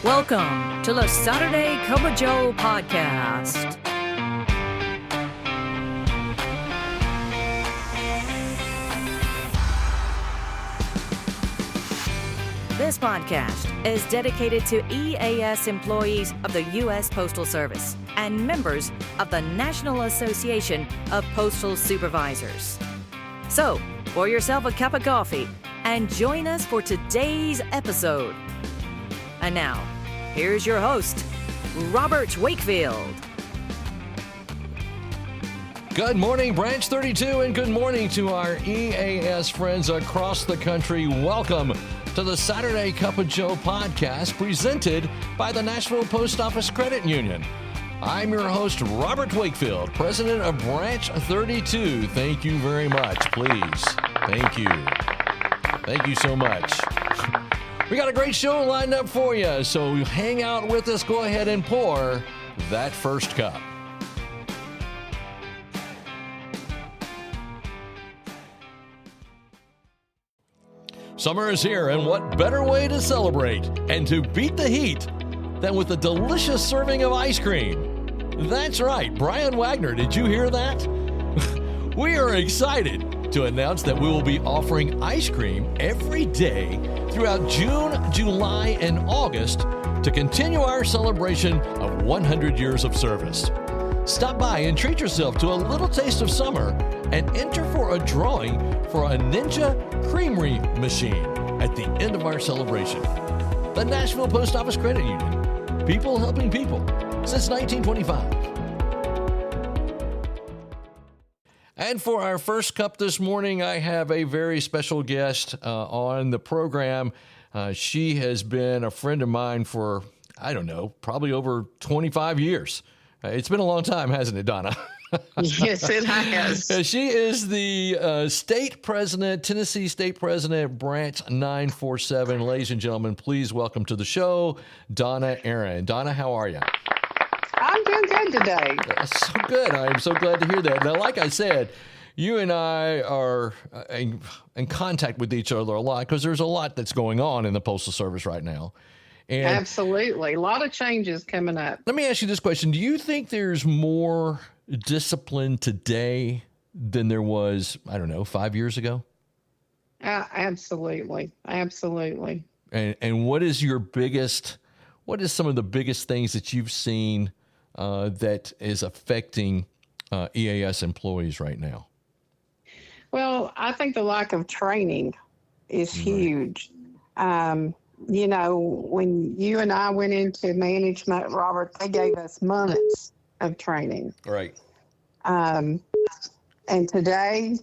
Welcome to the Saturday Cup of Joe podcast. This podcast is dedicated to EAS employees of the U.S. Postal Service and members of the National Association of Postal Supervisors. So, pour yourself a cup of coffee and join us for today's episode. And now, here's your host, Robert Wakefield. Good morning, Branch 32, and good morning to our EAS friends across the country. Welcome to the Saturday Cup of Joe podcast presented by the Nashville Post Office Credit Union. I'm your host, Robert Wakefield, president of Branch 32. Thank you very much, please. Thank you. Thank you so much. We got a great show lined up for you, so hang out with us. Go ahead and pour that first cup. Summer is here, and what better way to celebrate and to beat the heat than with a delicious serving of ice cream? That's right, Brian Wagner, did you hear that? We are excited to announce that we will be offering ice cream every day throughout June, July, and August to continue our celebration of 100 years of service. Stop by and treat yourself to a little taste of summer and enter for a drawing for a Ninja Creamery machine at the end of our celebration. The Nashville Post Office Credit Union, people helping people since 1925. And for our first cup this morning, I have a very special guest on the program. She has been a friend of mine for, I don't know, probably over 25 years. It's been a long time, hasn't it, Donna? Yes, it has. She is the state president, Tennessee State President, Branch 947. Ladies and gentlemen, please welcome to the show, Donna Aaron. Donna, how are you? I'm doing good today. So good. I'm so glad to hear that. Now, like I said, you and I are in contact with each other a lot because there's a lot that's going on in the Postal Service right now. And absolutely. A lot of changes coming up. let me ask you this question. Do you think there's more discipline today than there was, I don't know, 5 years ago? Absolutely. Absolutely. And what is some of the biggest things that you've seen that is affecting EAS employees right now? Well, I think the lack of training is huge. You know, when you and I went into management, Robert, they gave us months of training. Right. And today,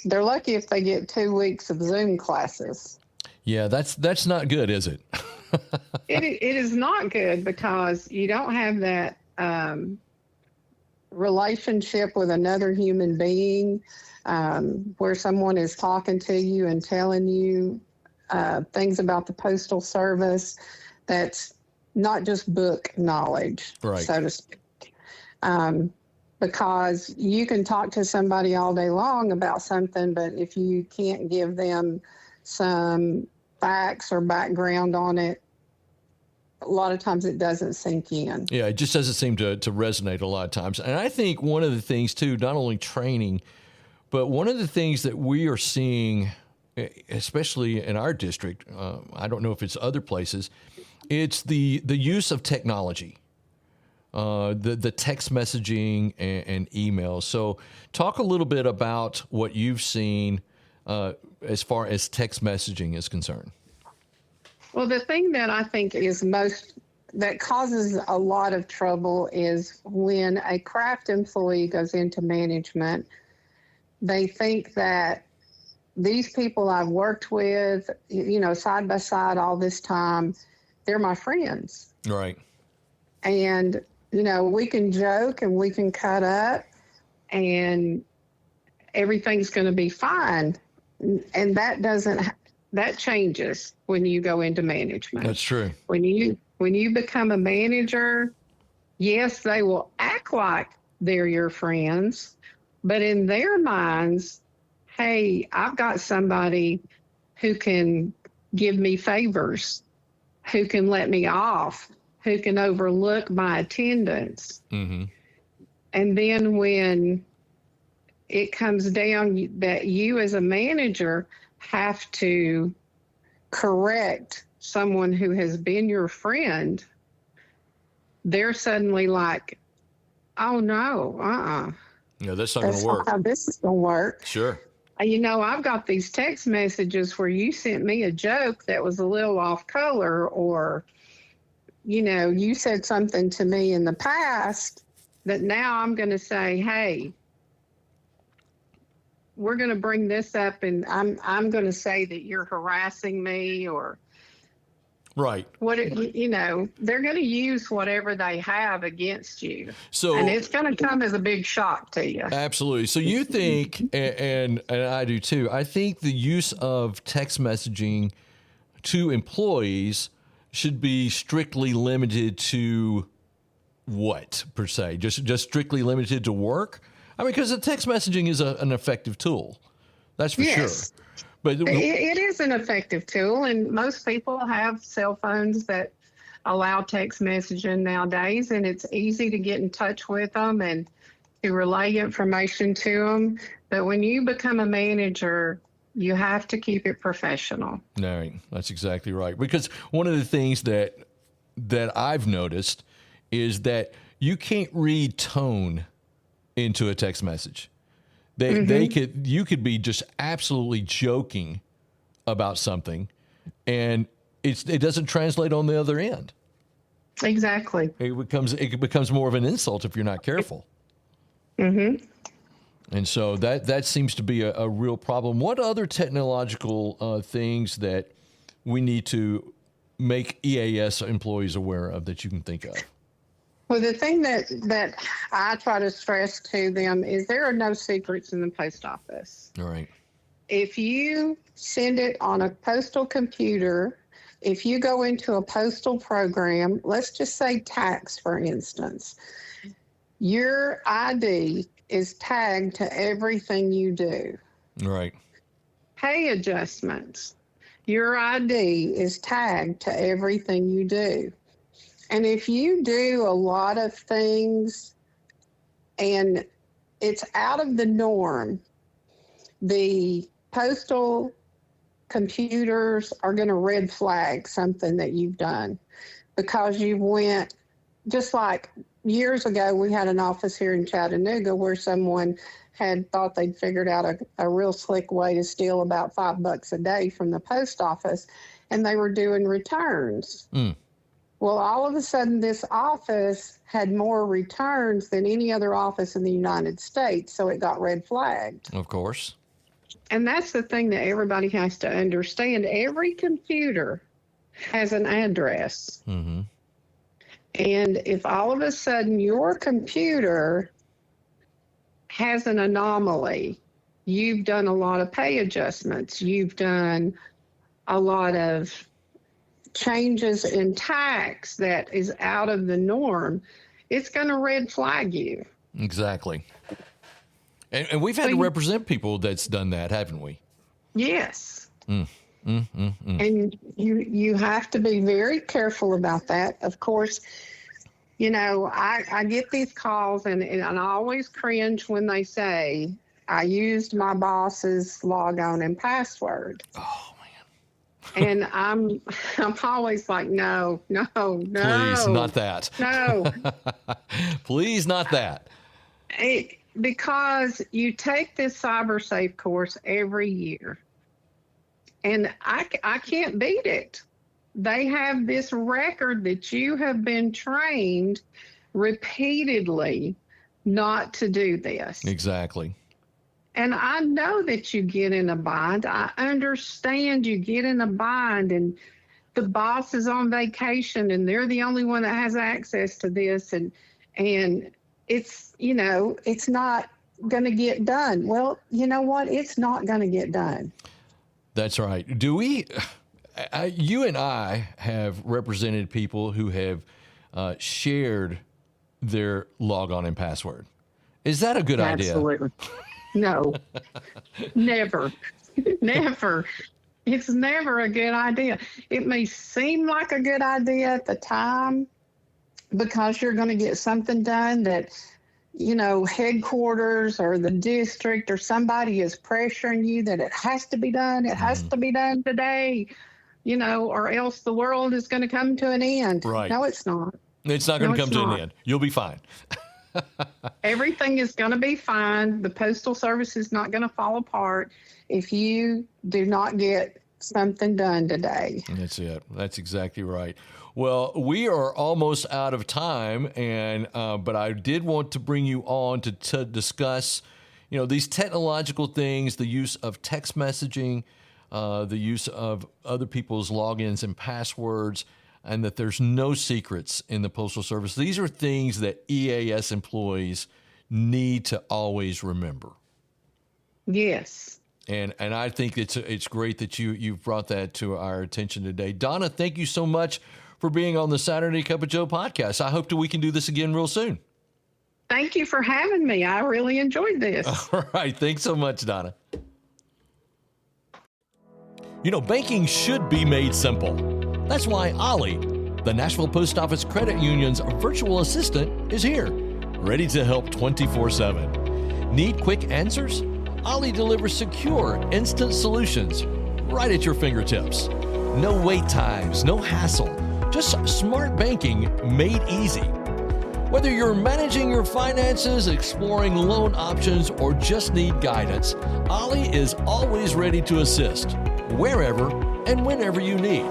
they're lucky if they get 2 weeks of Zoom classes. Yeah, that's not good, is it? It is not good because you don't have that relationship with another human being where someone is talking to you and telling you things about the Postal Service that's not just book knowledge, right, so to speak. Because you can talk to somebody all day long about something, but if you can't give them some facts or background on it, a lot of times it doesn't sink in. Yeah, it just doesn't seem to resonate a lot of times. And I think one of the things, too, not only training, but one of the things that we are seeing, especially in our district, I don't know if it's other places, it's the use of technology, the text messaging and emails. So talk a little bit about what you've seen as far as text messaging is concerned. Well, the thing that I think that causes a lot of trouble is when a craft employee goes into management, they think that these people I've worked with, you know, side by side all this time, they're my friends. Right. And, you know, we can joke and we can cut up and everything's going to be fine. And that changes when you go into management. That's true. When you become a manager, yes, they will act like they're your friends, but in their minds, hey, I've got somebody who can give me favors who can let me off, who can overlook my attendance. Mm-hmm. And then when it comes down that you as a manager have to correct someone who has been your friend, they're suddenly like, oh no, Yeah, that's not going to not work. how this is going to work. Sure. I've got these text messages where you sent me a joke that was a little off color, or, you said something to me in the past that now I'm going to say, hey, we're going to bring this up, and I'm going to say that you're harassing me, or Right. they're going to use whatever they have against you. So, and it's going to come as a big shock to you. Absolutely. So you think, and I do too, I think the use of text messaging to employees should be strictly limited to what, per se? Just strictly limited to work? I mean, because the text messaging is an effective tool. That's for sure. But it is an effective tool, and most people have cell phones that allow text messaging nowadays, and it's easy to get in touch with them and to relay information to them. But when you become a manager, you have to keep it professional. Right. That's exactly right. Because one of the things that I've noticed is that you can't read tone into a text message. You could be just absolutely joking about something, and it doesn't translate on the other end. Exactly. It becomes more of an insult if you're not careful. Mm-hmm. And so that seems to be a real problem. What other technological things that we need to make EAS employees aware of that you can think of? Well, the thing that I try to stress to them is there are no secrets in the post office. All right. If you send it on a postal computer, if you go into a postal program, let's just say tax, for instance, your ID is tagged to everything you do. Right. Pay adjustments, your ID is tagged to everything you do. And if you do a lot of things and it's out of the norm, the postal computers are going to red flag something that you've done because you went, just like years ago, we had an office here in Chattanooga where someone had thought they'd figured out a real slick way to steal about $5 a day from the post office, and they were doing returns. Well, all of a sudden, this office had more returns than any other office in the United States, so it got red flagged. Of course. And that's the thing that everybody has to understand. Every computer has an address. Mm-hmm. And if all of a sudden your computer has an anomaly, you've done a lot of pay adjustments, you've done a lot of changes in tax that is out of the norm, it's going to red flag you. Exactly. And we've had to represent people that's done that, haven't we? Yes. And you have to be very careful about that. Of course, I get these calls and I always cringe when they say, I used my boss's logon and password. Oh, and I'm always like, no. Please, not that. No. Please, not that. Because you take this CyberSafe course every year, and I can't beat it. They have this record that you have been trained repeatedly not to do this. Exactly. And I know that you get in a bind. I understand you get in a bind and the boss is on vacation and they're the only one that has access to this. And it's, it's not going to get done. Well, you know what? It's not going to get done. That's right. You and I have represented people who have shared their logon and password. Is that a good idea? Absolutely. No, never. It's never a good idea. It may seem like a good idea at the time because you're going to get something done that, headquarters or the district or somebody is pressuring you that it has to be done. It has to be done today, or else the world is going to come to an end. Right. No, it's not. It's not going to come to an end. You'll be fine. Everything is going to be fine. The Postal Service is not going to fall apart if you do not get something done today. That's it. That's exactly right. Well, we are almost out of time, but I did want to bring you on to discuss, these technological things, the use of text messaging, the use of other people's logins and passwords, and that there's no secrets in the Postal Service. These are things that EAS employees need to always remember. Yes. And I think it's great that you've brought that to our attention today. Donna, thank you so much for being on the Saturday Cup of Joe podcast. I hope that we can do this again real soon. Thank you for having me. I really enjoyed this. All right. Thanks so much, Donna. Banking should be made simple. That's why Ollie, the Nashville Post Office Credit Union's virtual assistant, is here, ready to help 24/7. Need quick answers? Ollie delivers secure, instant solutions right at your fingertips. No wait times, no hassle, just smart banking made easy. Whether you're managing your finances, exploring loan options, or just need guidance, Ollie is always ready to assist, wherever and whenever you need.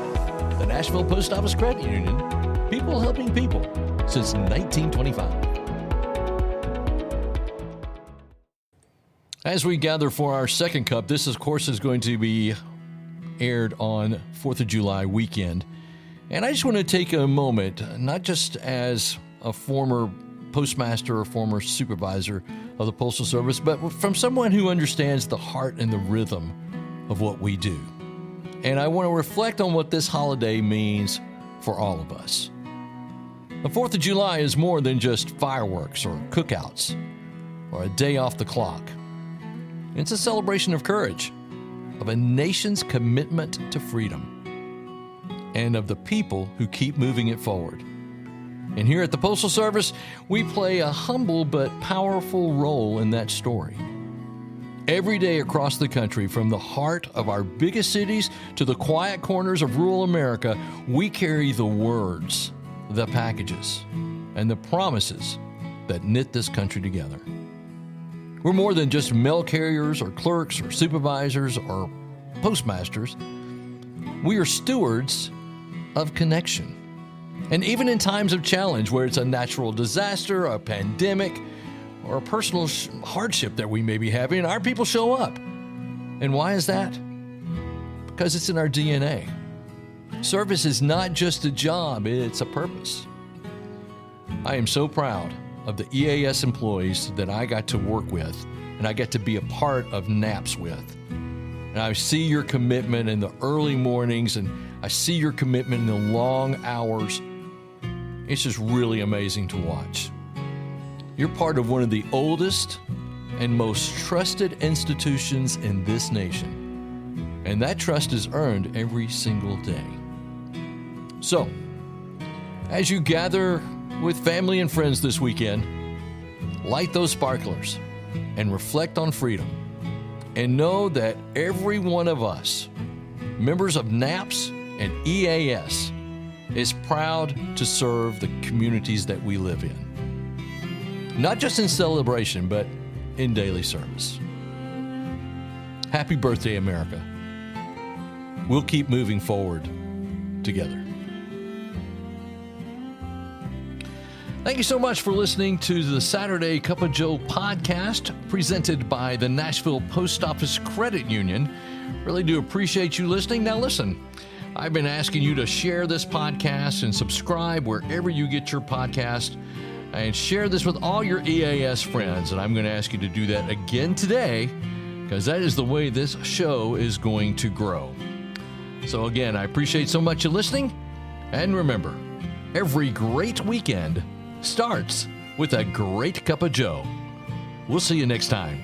The Nashville Post Office Credit Union, people helping people since 1925. As we gather for our second cup, this, of course, is going to be aired on 4th of July weekend. And I just want to take a moment, not just as a former postmaster or former supervisor of the Postal Service, but from someone who understands the heart and the rhythm of what we do. And I want to reflect on what this holiday means for all of us. The 4th of July is more than just fireworks or cookouts or a day off the clock. It's a celebration of courage, of a nation's commitment to freedom, and of the people who keep moving it forward. And here at the Postal Service, we play a humble but powerful role in that story. Every day across the country, from the heart of our biggest cities to the quiet corners of rural America, we carry the words, the packages, and the promises that knit this country together. We're more than just mail carriers or clerks or supervisors or postmasters. We are stewards of connection. And even in times of challenge, where it's a natural disaster, a pandemic, or a personal hardship that we may be having, our people show up. And why is that? Because it's in our DNA. Service is not just a job, it's a purpose. I am so proud of the EAS employees that I got to work with and I get to be a part of NAPS with. And I see your commitment in the early mornings, and I see your commitment in the long hours. It's just really amazing to watch. You're part of one of the oldest and most trusted institutions in this nation. And that trust is earned every single day. So, as you gather with family and friends this weekend, light those sparklers and reflect on freedom. And know that every one of us, members of NAPS and EAS, is proud to serve the communities that we live in. Not just in celebration, but in daily service. Happy birthday, America. We'll keep moving forward together. Thank you so much for listening to the Saturday Cup of Joe podcast presented by the Nashville Post Office Credit Union. Really do appreciate you listening. Now listen, I've been asking you to share this podcast and subscribe wherever you get your podcast, and share this with all your EAS friends. And I'm going to ask you to do that again today, because that is the way this show is going to grow. So again, I appreciate so much you listening. And remember, every great weekend starts with a great cup of Joe. We'll see you next time.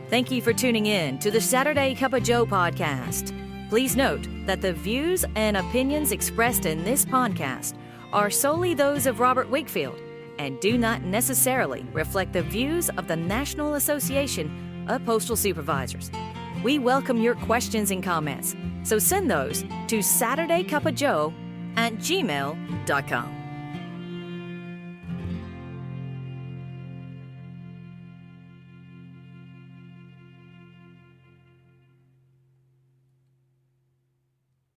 Thank you for tuning in to the Saturday Cup of Joe podcast. Please note that the views and opinions expressed in this podcast are solely those of Robert Wakefield and do not necessarily reflect the views of the National Association of Postal Supervisors. We welcome your questions and comments, so send those to SaturdayCupofJoe@gmail.com.